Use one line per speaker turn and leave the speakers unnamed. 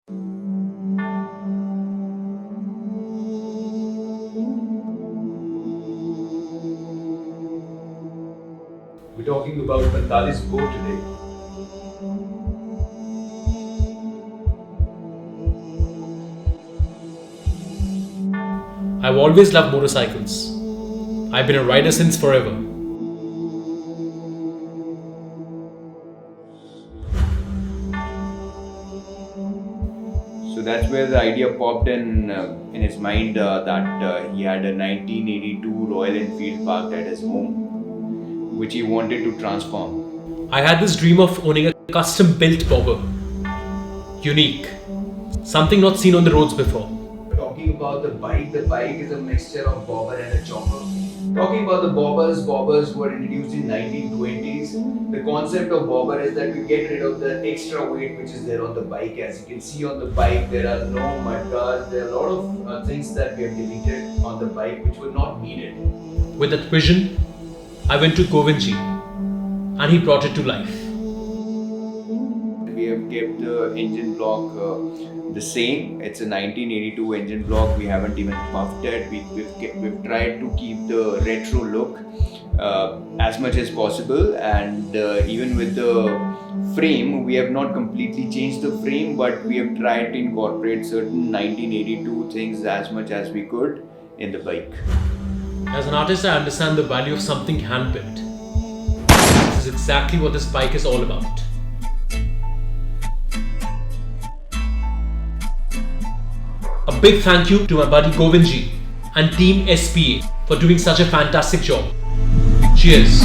We're talking about 45 Pro today.
I've always loved motorcycles. I've been a rider since forever.
So that's where the idea popped in his mind that he had a 1982 Royal Enfield parked at his home, which he wanted to transform.
I had this dream of owning a custom-built bobber. Unique. Something not seen on the roads before.
Talking about the bike is a mixture of bobber and a chopper. Talking about the bobbers were introduced in 1920s. The concept of bobber is that you get rid of the extra weight which is there on the bike. As you can see on the bike, there are no mud guards. There are a lot of things that we have deleted on the bike which were not needed.
With that vision, I went to Govindji and he brought it to life.
We have kept the engine block the same. It's a 1982 engine block. We haven't even puffed it. We've tried to keep the retro look as much as possible, and even with the frame, we have not completely changed the frame, but we have tried to incorporate certain 1982 things as much as we could in the bike.
As an artist, I understand the value of something hand-built. This is exactly what this bike is all about. A big thank you to my buddy Govindji and team SBA for doing such a fantastic job. Cheers!